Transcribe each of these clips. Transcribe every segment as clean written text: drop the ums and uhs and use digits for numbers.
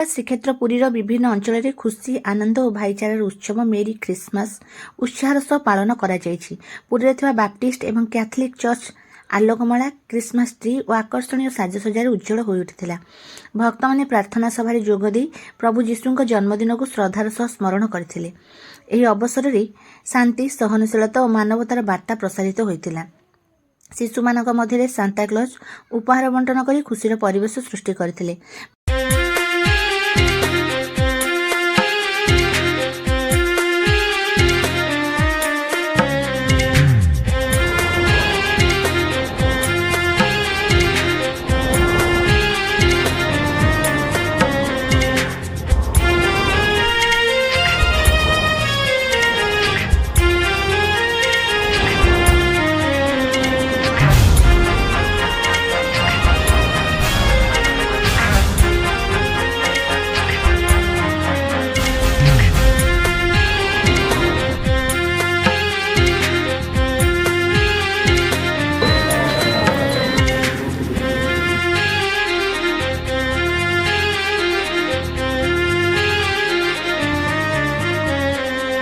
ଶ୍ରୀକ୍ଷେତ୍ର ପୁରୀର ବିଭିନ୍ନ ଅଞ୍ଚଳରେ ଖୁସି ଆନନ୍ଦ ଓ ଭାଇଚାରାର ଉତ୍ସବ ମେରି ଖ୍ରୀଷ୍ଟମାସ ଉତ୍ସାହର ସହ ପାଳନ କରାଯାଇଛି। ପୁରୀରେ ଥିବା ବାପ୍ଟିଷ୍ଟ ଏବଂ କ୍ୟାଥୋଲିକ୍ ଚର୍ଚ୍ଚ ଆଲୋକମାଳା, ଖ୍ରୀଷ୍ଟମାସ ଟ୍ରି ଓ ଆକର୍ଷଣୀୟ ସାଜସଜ୍ଜାରେ ଉଜ୍ଜଳ ହୋଇଉଠିଥିଲା। ଭକ୍ତମାନେ ପ୍ରାର୍ଥନା ସଭାରେ ଯୋଗଦେଇ ପ୍ରଭୁ ଯୀଶୁଙ୍କ ଜନ୍ମଦିନକୁ ଶ୍ରଦ୍ଧାର ସହ ସ୍ମରଣ କରିଥିଲେ। ଏହି ଅବସରରେ ଶାନ୍ତି, ସହନଶୀଳତା ଓ ମାନବତାର ବାର୍ତ୍ତା ପ୍ରସାରିତ ହୋଇଥିଲା। ଶିଶୁମାନଙ୍କ ମଧ୍ୟରେ ସାନ୍ତାକ୍ଲଜ ଉପହାର ବଣ୍ଟନ କରି ଖୁସିର ପରିବେଶ ସୃଷ୍ଟି କରିଥିଲେ।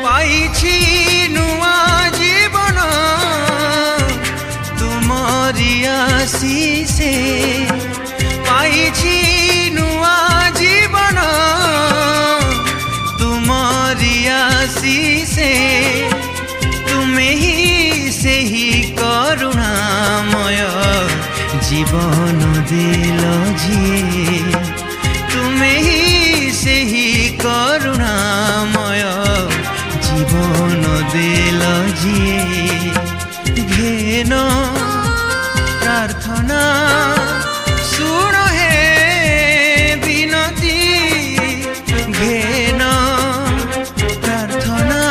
ପାଇଛି ନୂଆ ଜୀବନ ତୁମରି ଆଶିଷେ, ପାଇଛି ନୂଆ ଜୀବନ ତୁମରି ଆଶିଷେ, ତୁମେ ହିଁ ସେହି କରୁଣାମୟ ଜୀବନ ଦେଲ ଯିଏ, ତୁମେ ହିଁ ସେହି କରୁଣାମୟ জীবন দিল যিয়ে। ঘেন প্রার্থনা শুণ হে বিনতি, ঘেন প্রার্থনা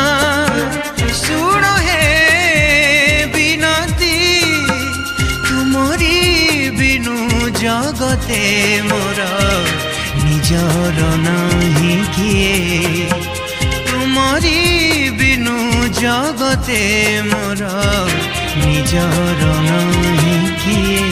শুণ হে বিনতি, তুমরি বিনু জগতে মোর নিজর নাহি কিয়ে, তুমরি বিনু জগতে মোর নিজর নাহি কিয়ে।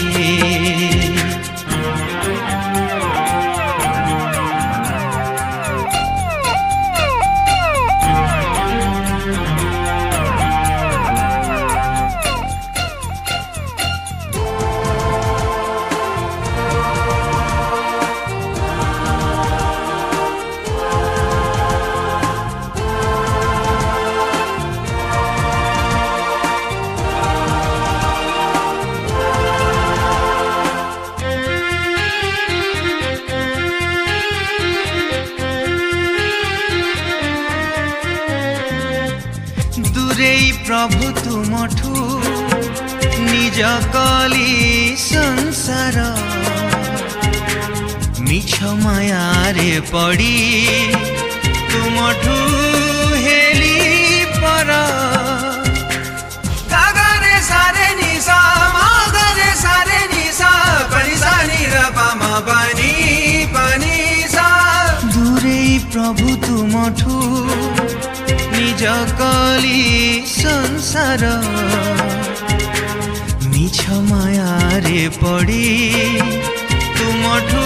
দূরেই প্রভু তুমঠু নিজ কলি সংসার, মিছ মায়ারে পড়ি তুমঠু হেলি পর, গাগারে সারে নিসা মাগারে সারে নিসা পানি সানি রপা মা পানি পানি সা। দূরেই প্রভু তুমঠু নিজ কলি সংসার, মিছ মায়ারে পড়ি তুমঠু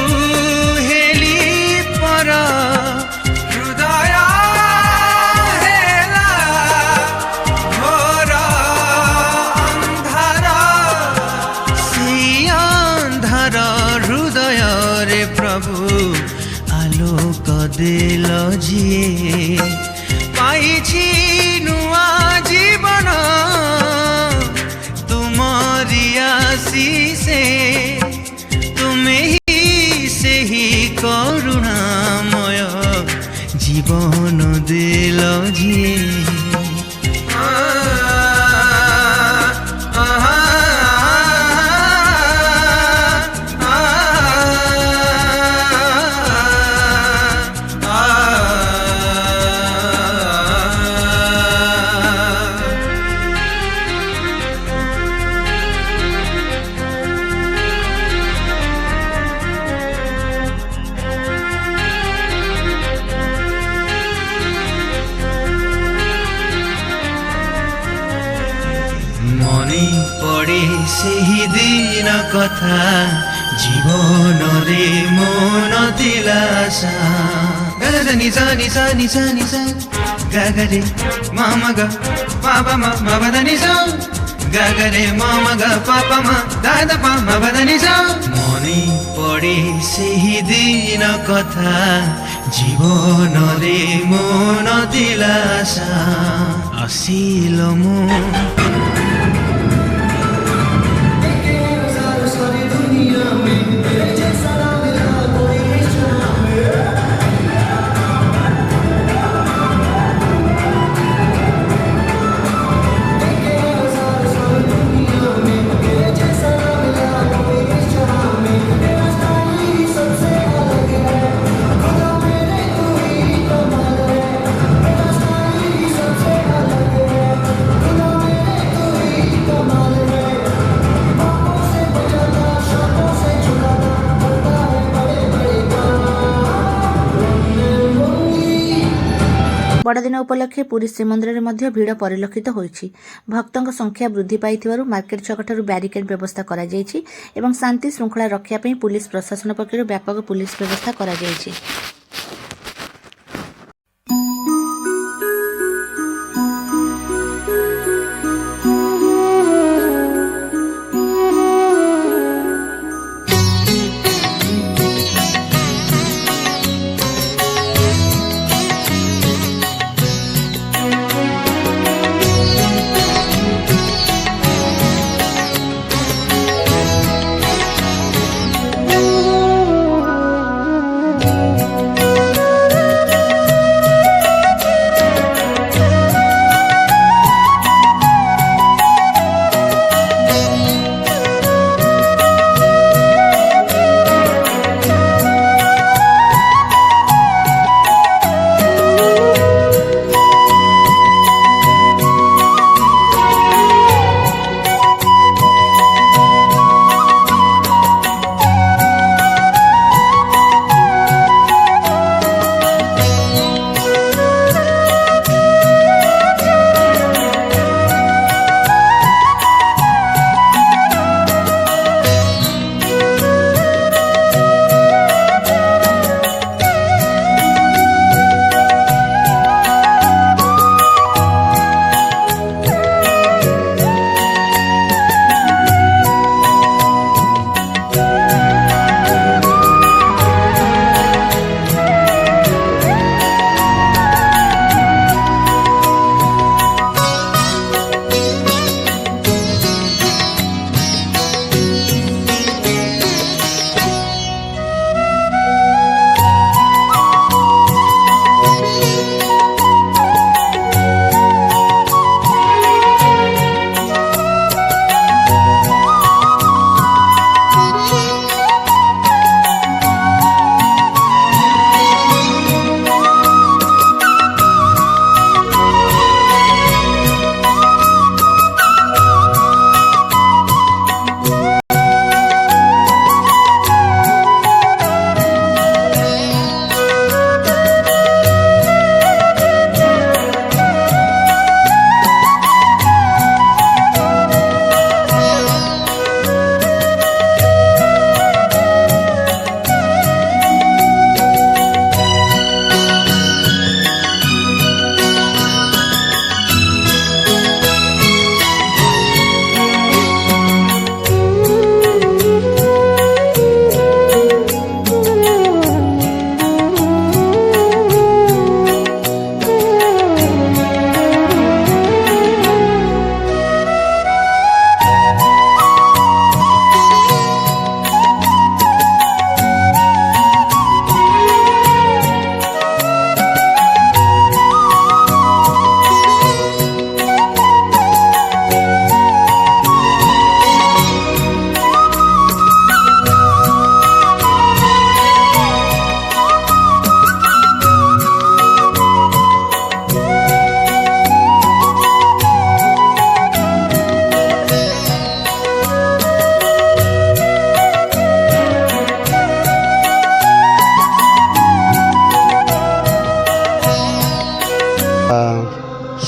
হেলি পর, হৃদয় হেলা ঘোর অন্ধার, সেই অন্ধার হৃদয়রে প্রভু আলোক দিল যিয়ে। পাইছি নূয়া জীবন তুমরি আশিষে, তুমে হি ସେହି କରୁଣାମୟ ଜୀବନ ଦିଲ ଯିଏ। মনে পড়ে সেই দিন কথা জীবন রে মন দিলাসা গারে নিসা নিসা নিসা নিসা গারে মামা গা বাবা মা বাবা নিসা গারে মামা গা পাপা মা দাদা পা বাবা নিসা মনে পড়ে সেই দিন কথা জীবন রে মন দিলাসা আসিল মো ବଡ଼ଦିନ ଉପଲକ୍ଷେ ପୁରୀ ଶ୍ରୀମନ୍ଦିରରେ ମଧ୍ୟ ଭିଡ଼ ପରିଲକ୍ଷିତ ହୋଇଛି। ଭକ୍ତଙ୍କ ସଂଖ୍ୟା ବୃଦ୍ଧି ପାଇଥିବାରୁ ମାର୍କେଟ ଛକଠାରୁ ବ୍ୟାରିକେଡ୍ ବ୍ୟବସ୍ଥା କରାଯାଇଛି ଏବଂ ଶାନ୍ତି ଶୃଙ୍ଖଳା ରକ୍ଷା ପାଇଁ ପୁଲିସ ପ୍ରଶାସନ ପକ୍ଷରୁ ବ୍ୟାପକ ପୁଲିସ ବ୍ୟବସ୍ଥା କରାଯାଇଛି।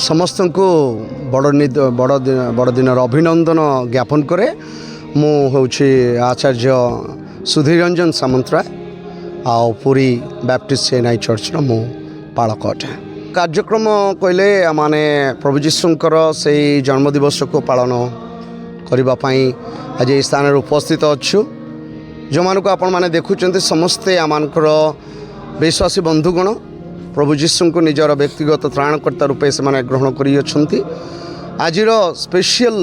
समस्त को बड़ दिन अभिनंदन ज्ञापन करे। मु हूँ आचार्य सुधीर रंजन सामंतराय आ पुरी बैप्टिस्ट चेन्नई चर्चर मु पालक अटे। कार्यक्रम कहले माने प्रभु जीशुंकर से जन्मदिवस को पालन करने आज ये स्थान उपस्थित अच्छु। जो मानक आपण माने देखुचंते समस्ते आमानकर विश्वासी बंधुगण प्रभु जीशु को निजर व्यक्तिगत त्राणकर्ता रूपे से माने ग्रहण करी अछंती। आजिर स्पेशल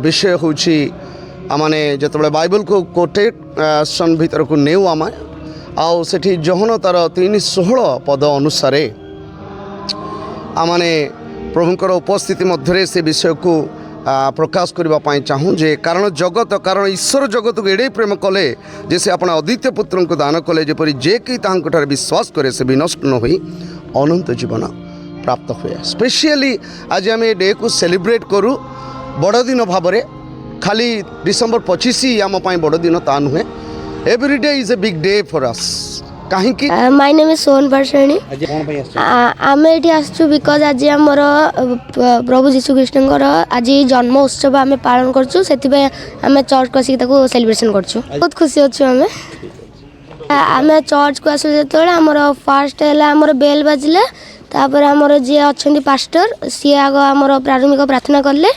विषय होछि आमाने जतबे बाइबल को कोटेशन भीतर को नेउ आमा आउ सेठी जहन तार 3:16 पद अनुसार आमाने प्रभुंकर उपस्थिति मध्य से विषय को प्रकाश करने चाहूँ जे कारण ईश्वर जगत को एडे प्रेम कले जे से अपना अद्वितीय पुत्र को दान कले जेपरी जे कि तांकर विश्वास करे से विनष्ट न होई अनंत जीवन प्राप्त हुए। स्पेशली आज आम डे को सेलिब्रेट करूँ बड़ दिन भाव में खाली डिसेम्बर 25 आम बड़ दिन ता नुहे। Every day is a big day for us. कहीं माय नेम इज सोहन पारसाणी। आम ये आसचु बिकज आज आमर प्रभु जीशु कृष्ण आज जन्म उत्सव आम पालन करचु से आम चर्च को आसिक सेलिब्रेशन करचु। बहुत खुशी अच्छु आम चर्च को आसु जो आमर फास्ट है आमर बेल बाजिले तापर आमर जी अच्छा पास्टर सी आग आमर प्रारंभिक प्रार्थना कले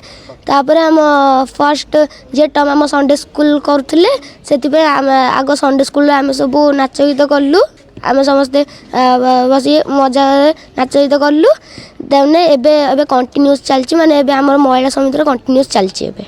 तापर आम फर्स्ट जे टर्म आम संडे स्कूल करुले से आग संडे स्कूल आम सब नाच गीत कलु आम समस्ते बस मजा नाच गीत कलु देने एबे कंटिन्यूस चलची माने एबे आमर महिला समितिर कंटिन्यूस चलची एबे।